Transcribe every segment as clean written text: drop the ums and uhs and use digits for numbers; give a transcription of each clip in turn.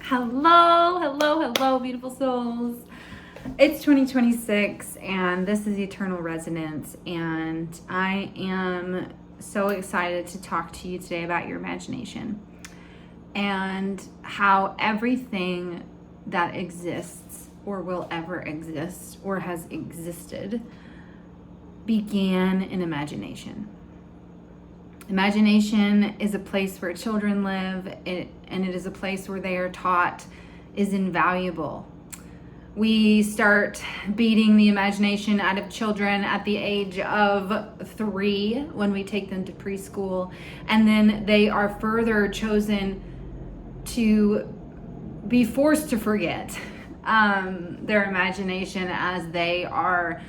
Hello, beautiful souls. It's 2026 and this is Eternal Resonance, and I am so excited to talk to you today about your imagination and how everything that exists or will ever exist or has existed began in imagination. Imagination is a place where children live, and it is a place where they are taught is invaluable. We start beating the imagination out of children at the age of 3 when we take them to preschool, and then they are further chosen to be forced to forget their imagination as they are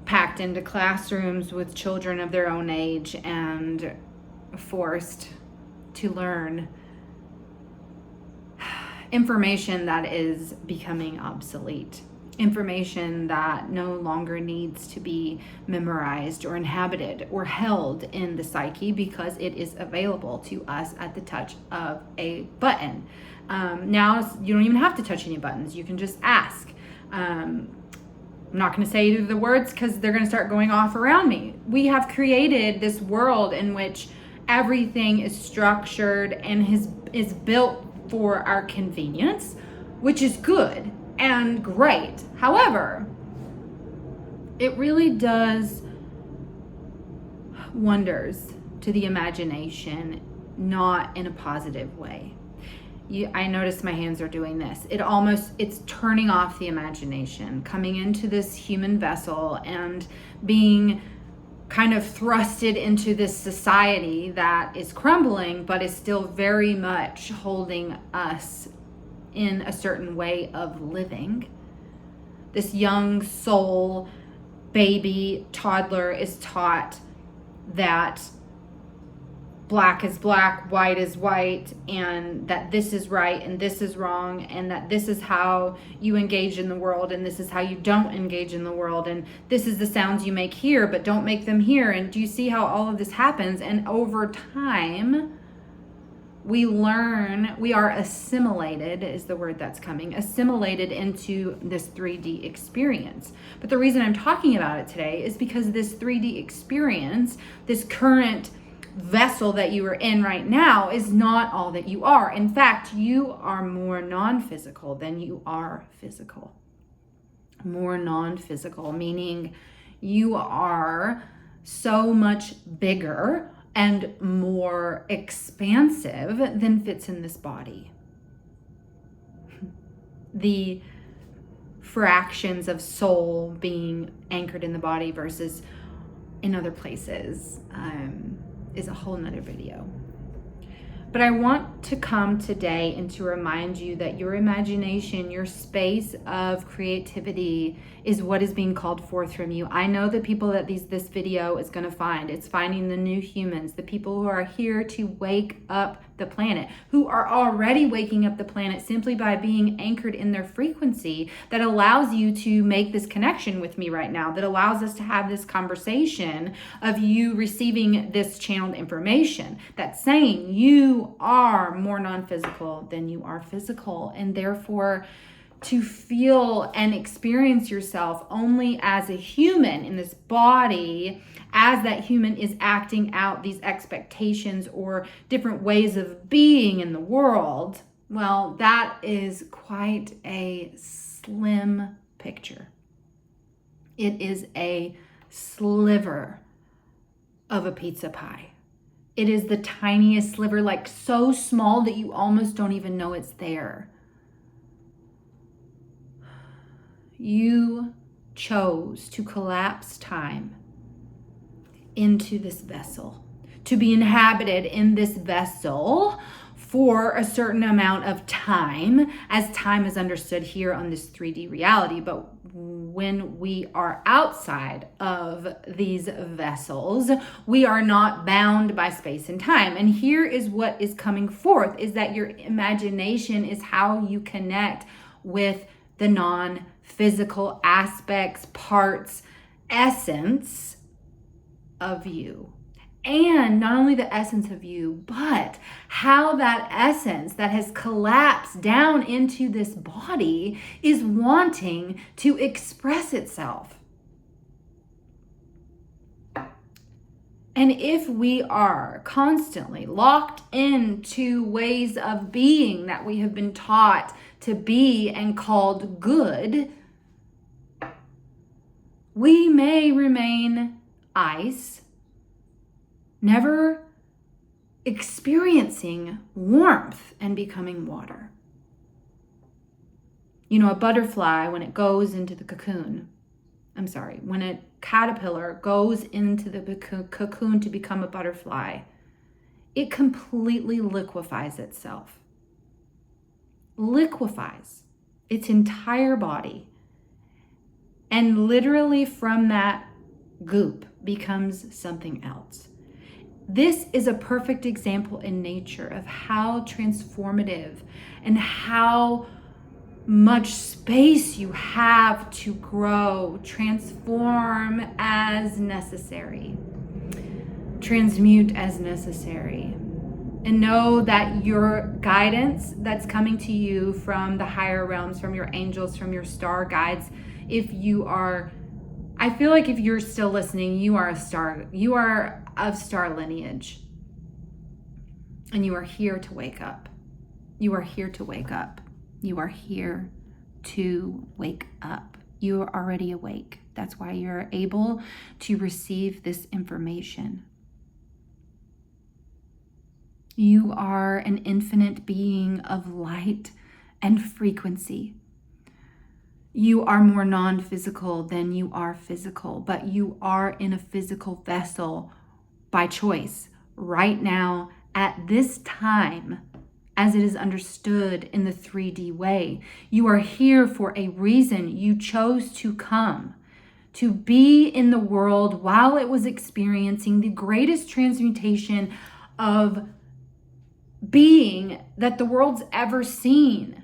packed into classrooms with children of their own age and forced to learn information that is becoming obsolete, information that no longer needs to be memorized or inhabited or held in the psyche because it is available to us at the touch of a button. Now you don't even have to touch any buttons. You can just ask. I'm not going to say the words because they're going to start going off around me. We have created this world in which everything is structured and is built for our convenience, which is good and great. However, it really does wonders to the imagination, not in a positive way. I notice my hands are doing this. It's turning off the imagination, coming into this human vessel and being kind of thrusted into this society that is crumbling, but is still very much holding us in a certain way of living. This young soul, baby, toddler is taught that black is black, white is white, and that this is right and this is wrong, and that this is how you engage in the world and this is how you don't engage in the world, and this is the sounds you make here but don't make them here. And do you see how all of this happens? And over time we learn, we are assimilated is the word that's coming, assimilated into this 3D experience. But the reason I'm talking about it today is because this 3D experience, this current vessel that you are in right now, is not all that you are. In fact, you are more non-physical than you are physical. More non-physical, meaning you are so much bigger and more expansive than fits in this body. The fractions of soul being anchored in the body versus in other places is a whole nother video. But I want to come today and to remind you that your imagination, your space of creativity, is what is being called forth from you. I know the people that this video is going to find. It's finding the new humans, the people who are here to wake up the planet, who are already waking up the planet simply by being anchored in their frequency that allows you to make this connection with me right now, that allows us to have this conversation of you receiving this channeled information that's saying you are more non-physical than you are physical, and therefore to feel and experience yourself only as a human in this body, as that human is acting out these expectations or different ways of being in the world. Well, that is quite a slim picture. It is a sliver of a pizza pie. It is the tiniest sliver, like so small that you almost don't even know it's there. You chose to collapse time into this vessel, to be inhabited in this vessel for a certain amount of time, as time is understood here on this 3D reality. But when we are outside of these vessels, we are not bound by space and time. And here is what is coming forth, is that your imagination is how you connect with the non-physical aspects, parts, essence of you. And not only the essence of you, but how that essence that has collapsed down into this body is wanting to express itself. And if we are constantly locked into ways of being that we have been taught to be and called good, we may remain ice, never experiencing warmth and becoming water. You know, a butterfly, when it goes into the cocoon, when a caterpillar goes into the cocoon to become a butterfly, it completely liquefies itself. Liquefies its entire body. And literally from that goop becomes something else. This is a perfect example in nature of how transformative and how much space you have to grow, transform as necessary, transmute as necessary. And know that your guidance that's coming to you from the higher realms, from your angels, from your star guides, I feel like if you're still listening, you are a star. You are of star lineage. And you are here to wake up. You are here to wake up. You are here to wake up. You are already awake. That's why you're able to receive this information. You are an infinite being of light and frequency. You are more non-physical than you are physical, but you are in a physical vessel by choice right now at this time, as it is understood in the 3D way. You are here for a reason. You chose to come, to be in the world while it was experiencing the greatest transmutation of being that the world's ever seen.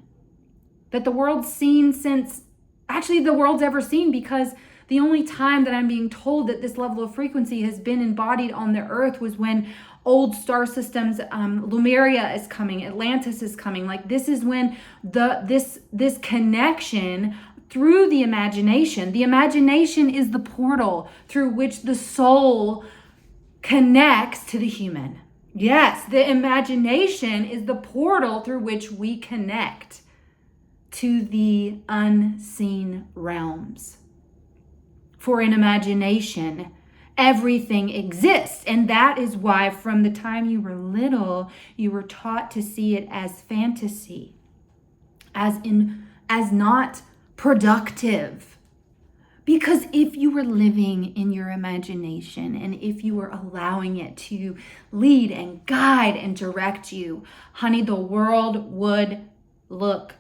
That the world's seen since, actually the world's ever seen, because the only time that I'm being told that this level of frequency has been embodied on the earth was when old star systems, Lemuria is coming, Atlantis is coming. Like this is when this connection through the imagination is the portal through which the soul connects to the human. Yes, the imagination is the portal through which we connect to the unseen realms. For in imagination, everything exists. And that is why from the time you were little, you were taught to see it as fantasy, as not productive. Because if you were living in your imagination and if you were allowing it to lead and guide and direct you, honey, the world would look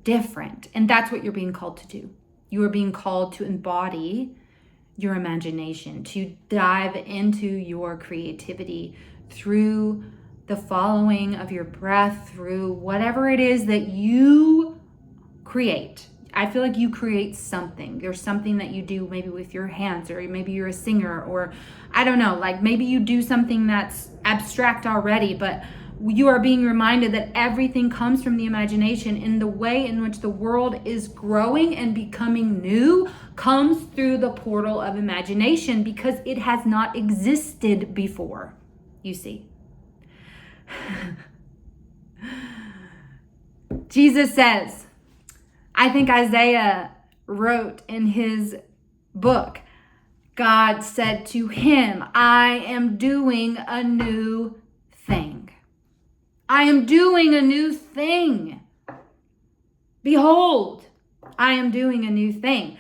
different. And that's what you're being called to do. You are being called to embody your imagination, to dive into your creativity through the following of your breath, through whatever it is that you create. I feel like you create something. There's something that you do maybe with your hands, or maybe you're a singer, or I don't know, like maybe you do something that's abstract already, but you are being reminded that everything comes from the imagination, and the way in which the world is growing and becoming new comes through the portal of imagination, because it has not existed before, you see. Jesus says, I think Isaiah wrote in his book, God said to him, I am doing a new thing. I am doing a new thing. Behold, I am doing a new thing.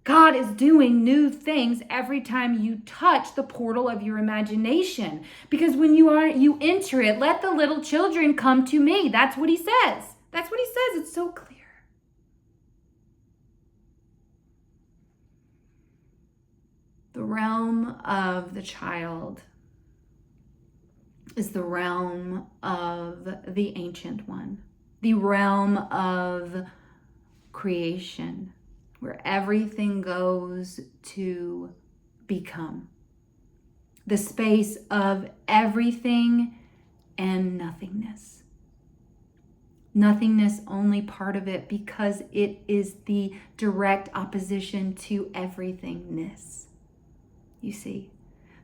God is doing new things every time you touch the portal of your imagination. Because when you enter it, let the little children come to me. That's what he says. That's what he says. It's so clear. The realm of the child is the realm of the Ancient One, the realm of creation, where everything goes to become. the space of everything and nothingness. Nothingness only part of it because it is the direct opposition to everythingness. You see,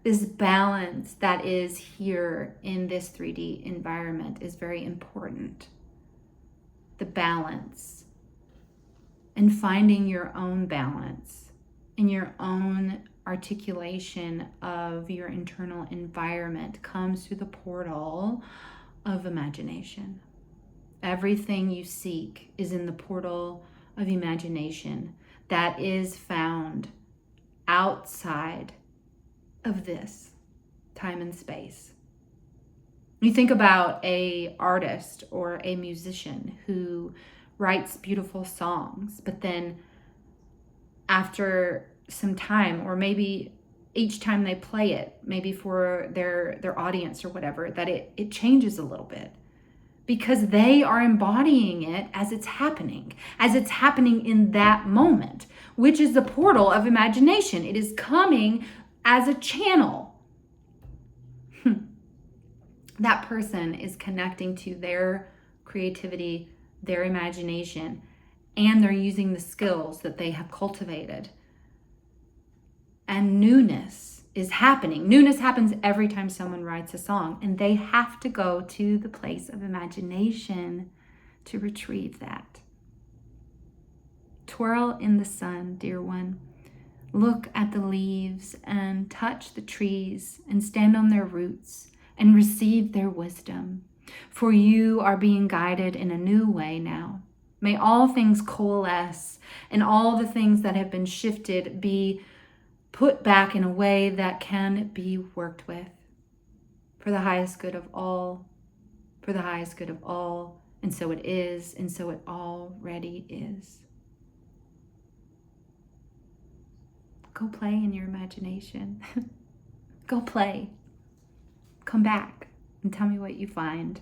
this balance that is here in this 3D environment is very important. The balance and finding your own balance in your own articulation of your internal environment comes through the portal of imagination. Everything you seek is in the portal of imagination that is found outside of this time and space. You think about an artist or a musician who writes beautiful songs, but then after some time, or maybe each time they play it, maybe for their audience or whatever, that it changes a little bit because they are embodying it as it's happening in that moment, which is the portal of imagination. It is coming as a channel. That person is connecting to their creativity, their imagination, and they're using the skills that they have cultivated. And newness is happening. Newness happens every time someone writes a song, and they have to go to the place of imagination to retrieve that. Twirl in the sun, dear one. Look at the leaves and touch the trees and stand on their roots and receive their wisdom. For you are being guided in a new way now. May all things coalesce and all the things that have been shifted be put back in a way that can be worked with for the highest good of all, for the highest good of all. And so it is, and so it already is. Go play in your imagination. Go play. Come back and tell me what you find.